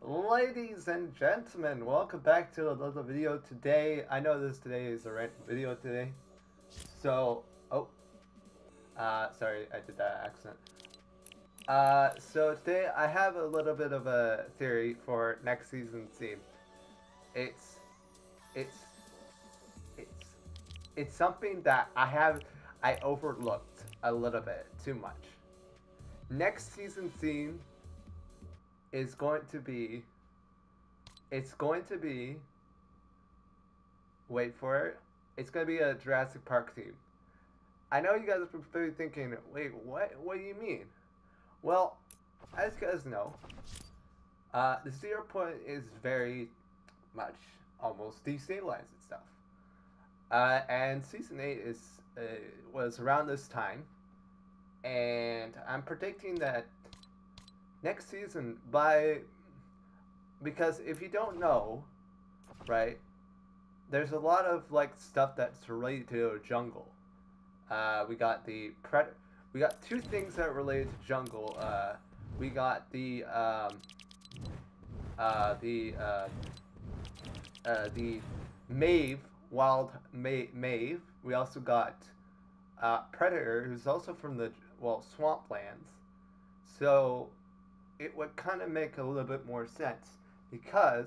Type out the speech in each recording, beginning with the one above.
Ladies and gentlemen, welcome back to another video today. I know today is a random video today. So, oh, sorry, I did that accent. So today I have a little bit of a theory for next season's theme. It's, it's, it's, it's something that I overlooked a little bit too much. Next season's theme is going to be, it's going to be wait for it. It's gonna be a Jurassic Park theme. I know you guys are probably thinking, wait, what? What do you mean? Well, as you guys know, the 0 point is very much almost destabilized itself. And season 8 was around this time, and I'm predicting that next season because if you don't know, right, there's a lot of like stuff that's related to a jungle. We got the pred. We got two things that are related to jungle. We got the the Mave Mave. We also got Predator, who's also from the swamplands. So it would kind of make a little bit more sense because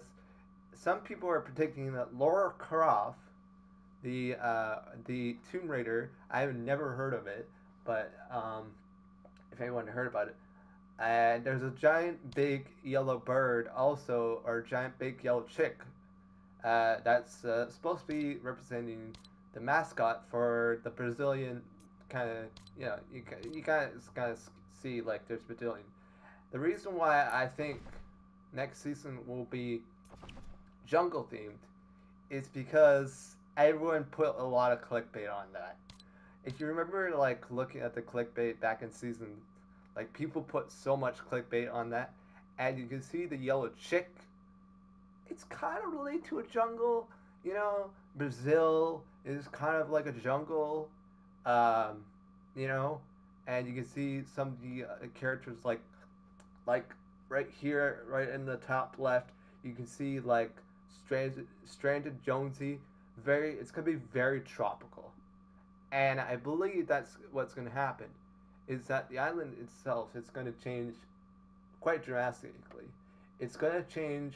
some people are predicting that Laura Croft, the Tomb Raider, I've never heard of it, but if anyone heard about it, and there's a giant big yellow bird also, or giant big yellow chick, that's supposed to be representing the mascot for the Brazilian kind of, you kind of see like there's Brazilian. The reason why I think next season will be jungle themed is because everyone put a lot of clickbait on that. If you remember, like looking at the clickbait back in season, like people put so much clickbait on that, and you can see the yellow chick. It's kind of related to a jungle, you know. Brazil is kind of like a jungle, um, you know, and you can see some of the characters like right here, right in the top left, you can see like stranded Jonesy. It's gonna be very tropical, and I believe that's what's gonna happen. Is that the island itself is gonna change quite drastically. It's gonna change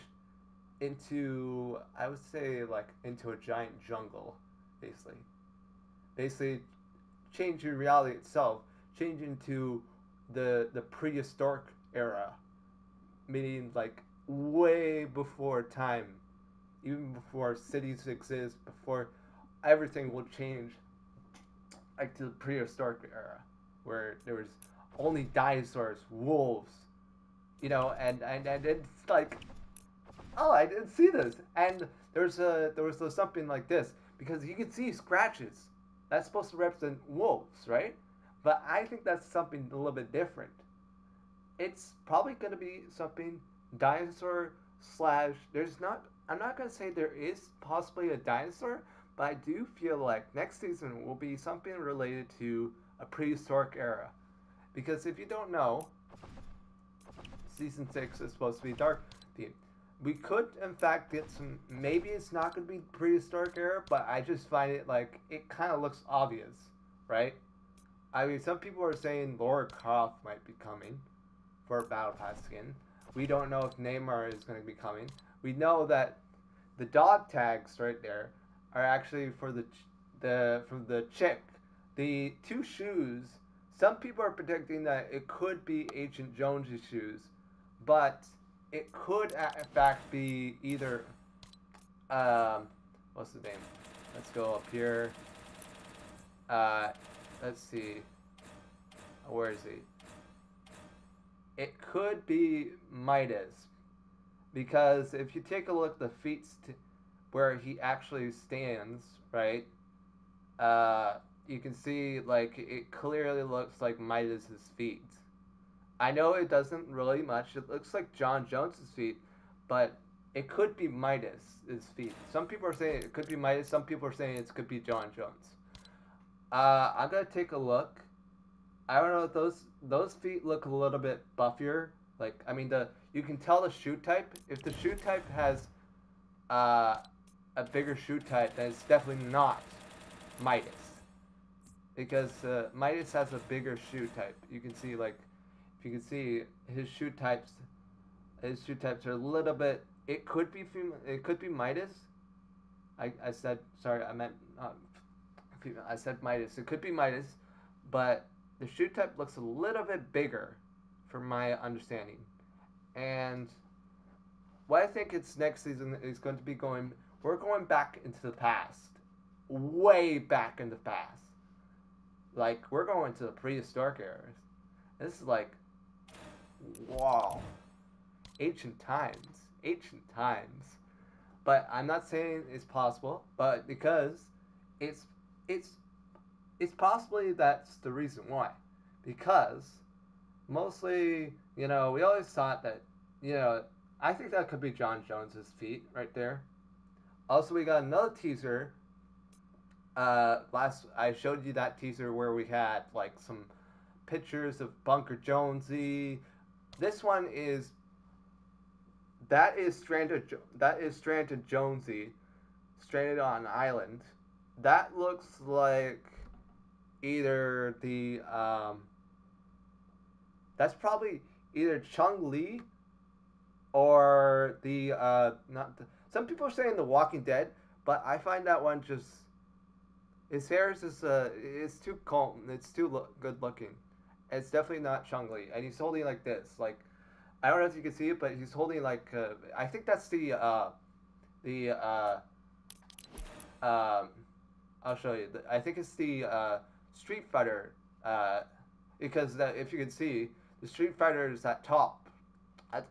into, I would say, like into a giant jungle, basically. Basically, change your reality itself, change into the prehistoric era, meaning like way before time, even before cities exist, before everything will change, like to the prehistoric era, where there was only dinosaurs, wolves, and it's like, oh, I didn't see this, and there was something like this because you can see scratches. That's supposed to represent wolves, right? But I think that's something a little bit different. It's probably going to be something dinosaur slash. There's not. I'm not going to say there is possibly a dinosaur, but I do feel like next season will be something related to a prehistoric era. Because if you don't know, season 6 is supposed to be dark theme. We could, in fact, get some. Maybe it's not going to be prehistoric era, but I just find it like it kind of looks obvious, right? I mean, some people are saying Laura Croft might be coming for Battle Pass skin. We don't know if Neymar is going to be coming. We know that the dog tags right there are actually for the from the chick. The two shoes. Some people are predicting that it could be Agent Jones's shoes, but it could in fact be either what's the name? Let's go up here. Uh, let's see. Where is he? It could be Midas, because if you take a look at the feet where he actually stands, right? Uh, you can see like it clearly looks like Midas's feet. I know it doesn't really much. It looks like John Jones's feet, but it could be Midas's feet. Some people are saying it could be Midas. Some people are saying it could be John Jones. I'm gonna take a look. I don't know. Those feet look a little bit buffier. Like I mean, the you can tell the shoe type. If the shoe type has uh, a bigger shoe type, then it's definitely not Midas, because Midas has a bigger shoe type. You can see, like, if you can see his shoe types are a little bit. It could be it could be Midas. I said sorry. I meant I said Midas. It could be Midas, but the shoe type looks a little bit bigger, from my understanding. And what I think it's next season is going to be going. We're going back into the past, way back in the past. Like, we're going to the prehistoric eras. This is like, wow, ancient times, ancient times. But I'm not saying it's possible, but because it's it's it's possibly that's the reason why. Because mostly, we always thought that, I think that could be John Jones's feet right there. Also, we got another teaser. Last I showed you that teaser where we had like some pictures of Bunker Jonesy. This one is that is stranded Jonesy, stranded on an island. That looks like either the that's probably either Chung Lee or the not the, some people are saying The Walking Dead, but I find that one just his hair is just it's too calm, it's too good looking. It's definitely not Chung Lee, and he's holding like this, like I don't know if you can see it, but he's holding like I think that's the um, I'll show you. I think it's the Street Fighter because if you can see, the Street Fighter is at the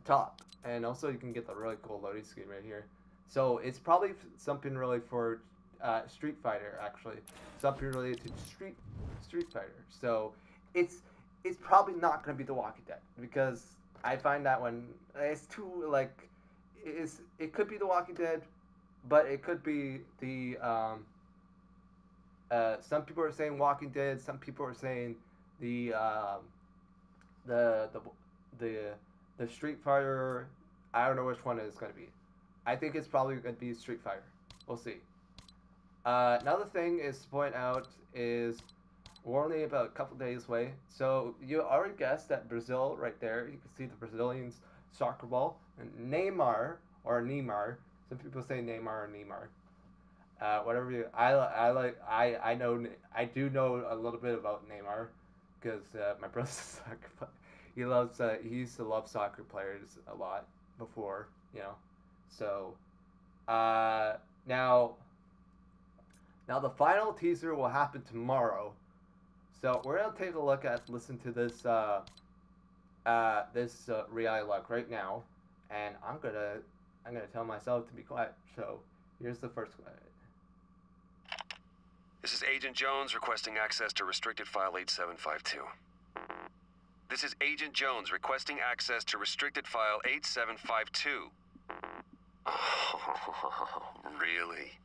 top, and also you can get the really cool loading screen right here. So it's probably something really for Street Fighter, actually, something related to Street Fighter. So it's it's probably not going to be The Walking Dead, because I find that one it's too like it could be The Walking Dead, but it could be the some people are saying Walking Dead, some people are saying the the the the the Street Fighter. I don't know which one it's going to be. I think it's probably going to be Street Fighter. We'll see. Another thing is to point out is we're only about a couple days away. So you already guessed that Brazil right there. You can see the Brazilians soccer ball, and Neymar or Neymar. Some people say Neymar or Neymar. Whatever you, I like I know I do know a little bit about Neymar because my brother's a soccer player. He used to love soccer players a lot before, So uh, now the final teaser will happen tomorrow. So we're gonna take a listen to this reality look right now, and I'm gonna tell myself to be quiet. So here's the first one. This is Agent Jones requesting access to restricted file 8752. This is Agent Jones requesting access to restricted file 8752. Oh, really?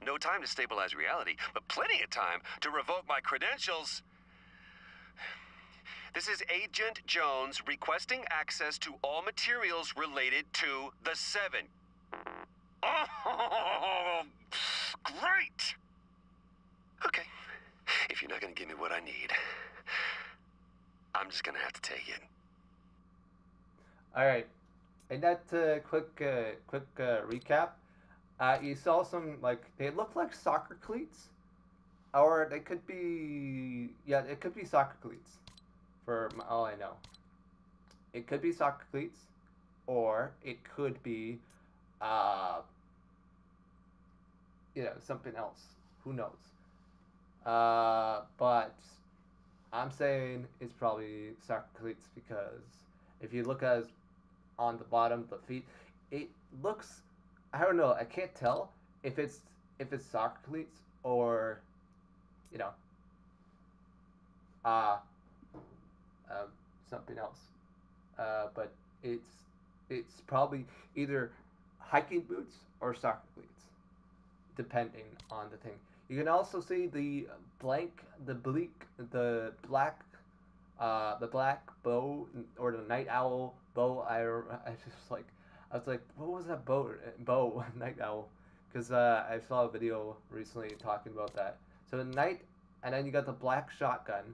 No time to stabilize reality, but plenty of time to revoke my credentials. This is Agent Jones requesting access to all materials related to the Seven. Oh, great! Okay, if you're not gonna give me what I need, I'm just gonna have to take it. All right, and that quick recap. You saw some they look like soccer cleats, or they could be it could be soccer cleats, for all I know. It could be soccer cleats, or it could be something else. Who knows? But I'm saying it's probably soccer cleats, because if you look at on the bottom of the feet, it looks, I don't know, I can't tell if it's soccer cleats or you know uh, something else. But it's probably either hiking boots or soccer cleats, depending on the thing. You can also see the black the black bow or the night owl bow. I just like I was like, what was that bow night owl? Because I saw a video recently talking about that. So the night, and then you got the black shotgun,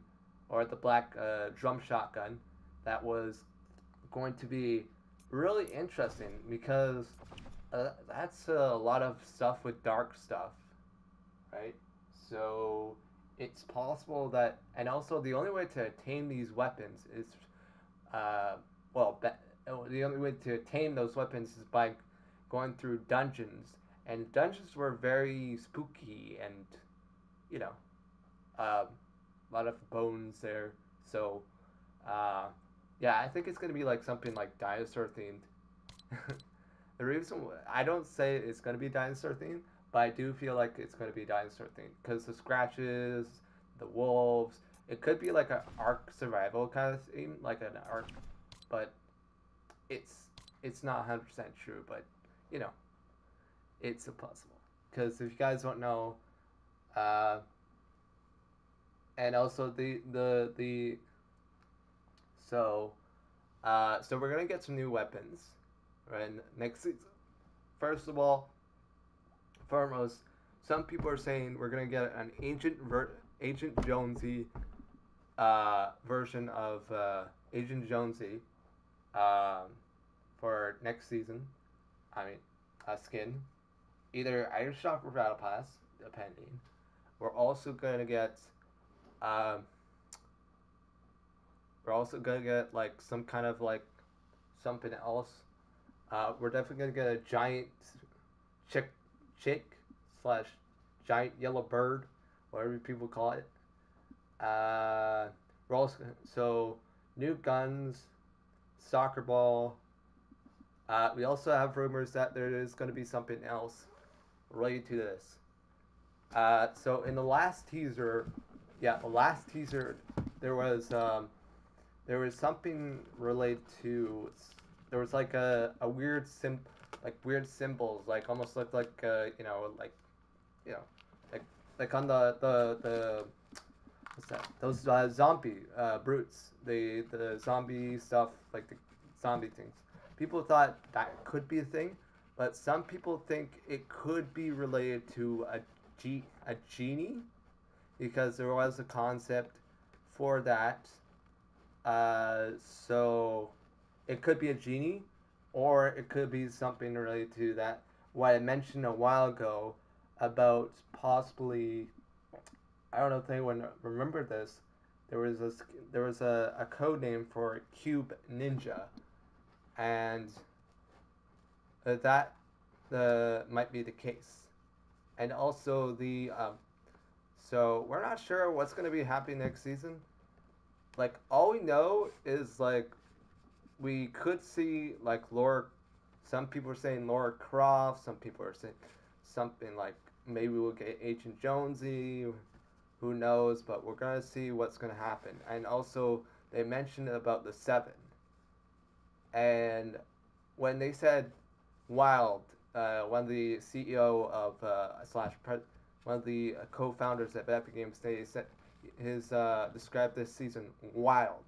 or the black drum shotgun, that was going to be really interesting because that's a lot of stuff with dark stuff, right? So it's possible that, and also the only way to attain these weapons is, uh, well, the only way to attain those weapons is by going through dungeons, and dungeons were very spooky and, you know, a lot of bones there. So, uh, yeah, I think it's gonna be like something like dinosaur themed. The reason I don't say it's gonna be dinosaur themed, but I do feel like it's gonna be dinosaur themed because the scratches, the wolves. It could be like an ark survival kind of theme, like an ark, but it's it's not 100% true. But you know, it's a puzzle because if you guys don't know, uh, and also the so so we're gonna get some new weapons, right? Next season. First of all, foremost, some people are saying we're gonna get an Agent Jonesy version of Agent Jonesy um, for next season. I mean, a skin, either Irish Shock or Battle Pass, depending. We're also gonna get um, we're also gonna get like some kind of like something else. We're definitely gonna get a giant chick chick slash giant yellow bird, whatever people call it. We're also so new guns, soccer ball. We also have rumors that there is going to be something else related to this. So in the last teaser, yeah, the last teaser, there was um, there was something related to there was like a weird like weird symbols like almost looked like like you know like on the what's that? Those zombie brutes, the zombie stuff, like the zombie things. People thought that could be a thing, but some people think it could be related to a genie because there was a concept for that. So it could be a genie, or it could be something related to that. What I mentioned a while ago about possibly, I don't know if anyone remember this. There was a code name for Cube Ninja, and that the might be the case. And also so we're not sure what's going to be happening next season. Like all we know is like we could see like Laura. Some people are saying Laura Croft. Some people are saying something like maybe we'll get Agent Jonesy. Who knows? But we're gonna see what's gonna happen. And also, they mentioned about the seven. And when they said Wild, one of the CEO of one of the co-founders of Epic Games, they said his described this season wild.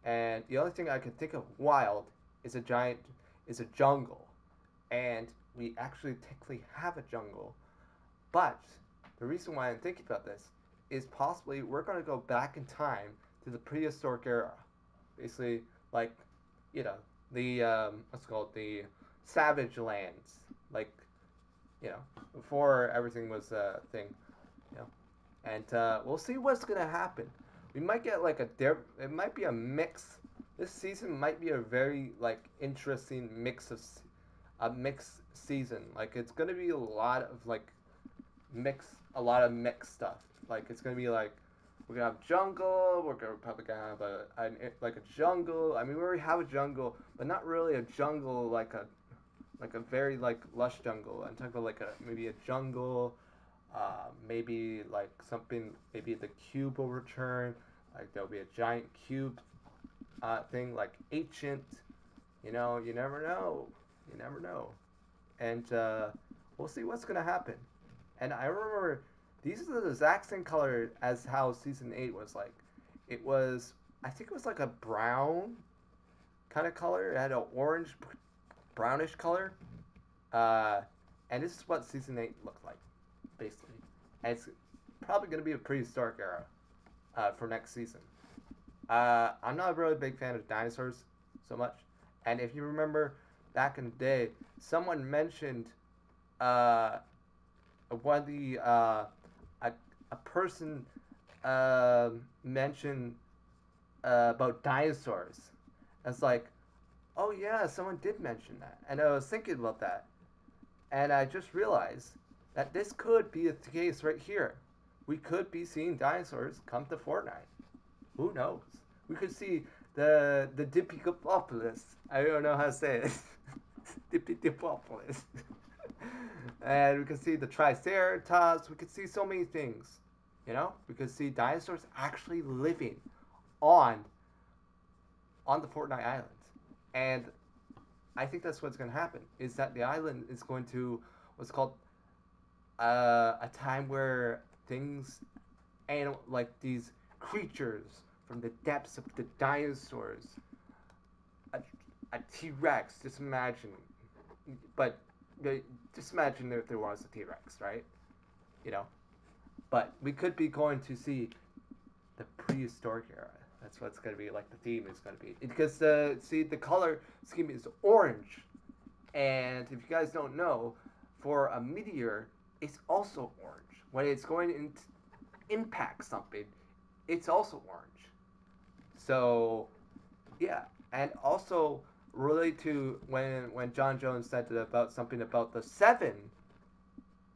And the only thing I can think of wild is a jungle, and we actually technically have a jungle. But the reason why I'm thinking about this is possibly we're going to go back in time to the prehistoric era, basically like you know the what's it called the savage lands, like before everything was a thing, you know, and we'll see what's gonna happen. We might get like it might be a mix. This season might be a very like interesting a mixed season. Like it's gonna be a lot of like a lot of mixed stuff. Like it's gonna be like we're gonna have jungle. We're gonna probably gonna have like a jungle. I mean, we already have a jungle, but not really a jungle like a very like lush jungle. I'm talking about like maybe a jungle. Maybe like something. Maybe the cube will return. Like there'll be a giant cube thing like ancient. You never know. You never know. And we'll see what's gonna happen. And I remember these are the exact same color as how season 8 was like. It was I think it was like a brown kind of color. It had an orange, brownish color. Uh, and this is what season 8 looked like, basically. And it's probably going to be a prehistoric era for next season. I'm not a really big fan of dinosaurs so much. And if you remember back in the day, someone mentioned uh, one of the a person mentioned about dinosaurs. It's like, oh yeah, someone did mention that, and I was thinking about that, and I just realized that this could be the case right here. We could be seeing dinosaurs come to Fortnite. Who knows? We could see the Diplodocus. I don't know how to say it. Diplodocus. And we could see the Triceratops. We could see so many things. You know, we could see dinosaurs actually living on on the Fortnite island, and I think that's what's going to happen. Is that the island is going to what's called a time where things, animal like these creatures from the depths of the dinosaurs, a, a T Rex. Just imagine, but just imagine if there was a T Rex, right? You know, but we could be going to see the prehistoric era. That's what's going to be like the theme is going to be because see the color scheme is orange, and if you guys don't know, for a meteor, it's also orange. When it's going to impact something, it's also orange. So yeah, and also relate to when John Jones said about something about the seven,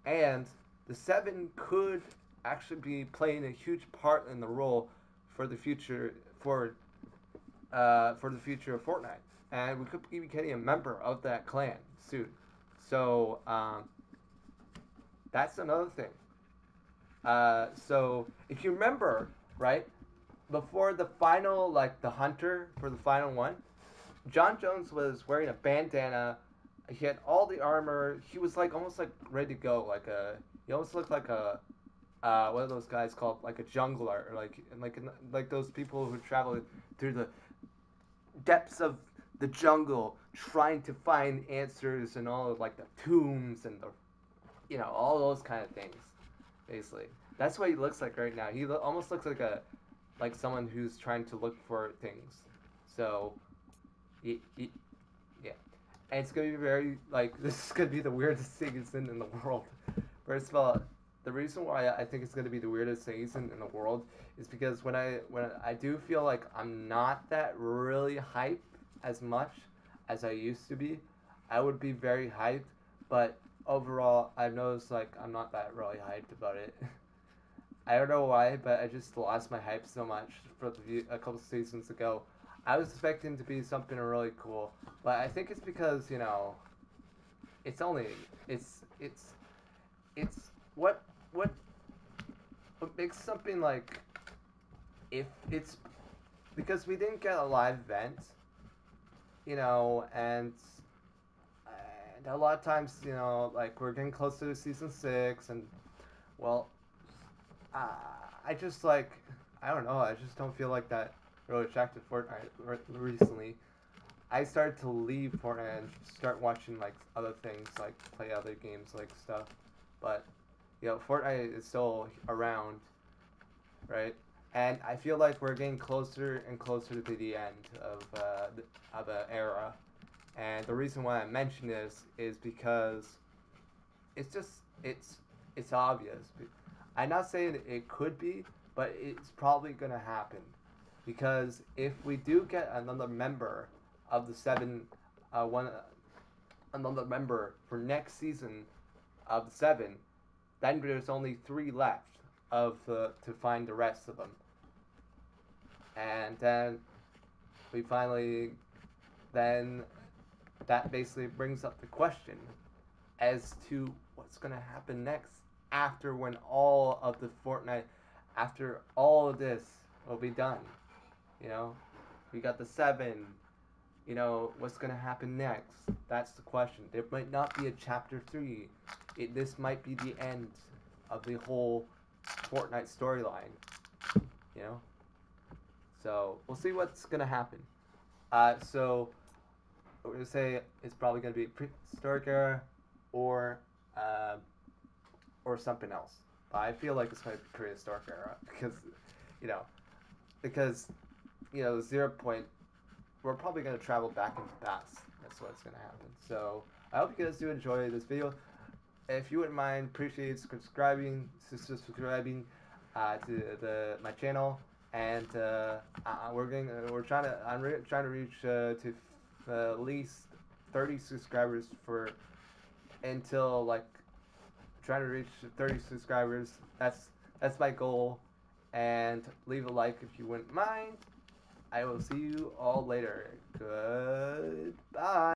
and the seven could actually be playing a huge part in the role for the future for the future of Fortnite, and we could be getting a member of that clan soon. So that's another thing. So if you remember, right before the final, like the hunter for the final one, John Jones was wearing a bandana. He had all the armor. He was like almost like ready to go. He almost looked like a what are those guys called? Like a jungler, or like those people who travel through the depths of the jungle trying to find answers and all of like the tombs and the all those kind of things. Basically, that's what he looks like right now. He almost looks like someone who's trying to look for things. So, yeah, and it's gonna be very like this is gonna be the weirdest season in the world. First of all, the reason why I think it's gonna be the weirdest season in the world is because when I do feel like I'm not that really hyped as much as I used to be, I would be very hyped, but overall I've noticed like I'm not that really hyped about it. I don't know why, but I just lost my hype so much for a couple seasons ago. I was expecting to be something really cool, but I think it's because it's only it's it's what what makes something like if it's because we didn't get a live event, and a lot of times like we're getting close to season 6, and well, uh, I just like I don't know, I just don't feel like that really attracted Fortnite recently. I started to leave Fortnite and start watching like other things, like play other games, like stuff. But Fortnite is still around, right? And I feel like we're getting closer and closer to the end of the era. And the reason why I mention this is because it's just it's obvious. I'm not saying it could be, but it's probably gonna happen because if we do get another member of the seven, one another member for next season of the seven, then there's only three left of to find the rest of them, and then we finally then that basically brings up the question as to what's gonna happen next after when all of the Fortnite after all of this will be done. You know, we got the seven. What's gonna happen next? That's the question. There might not be a chapter 3. This might be the end of the whole Fortnite storyline. You know, So we'll see what's gonna happen. So we're gonna say it's probably gonna be prehistoric era or uh, or something else. But I feel like it's gonna be prehistoric era you know, because zero point. We're probably gonna travel back into the past. That's what's gonna happen. So I hope you guys do enjoy this video. If you wouldn't mind, appreciate subscribing to my channel, and I'm trying to reach to at least 30 subscribers for until like trying to reach 30 subscribers. That's my goal, and leave a like if you wouldn't mind. I will see you all later. Goodbye.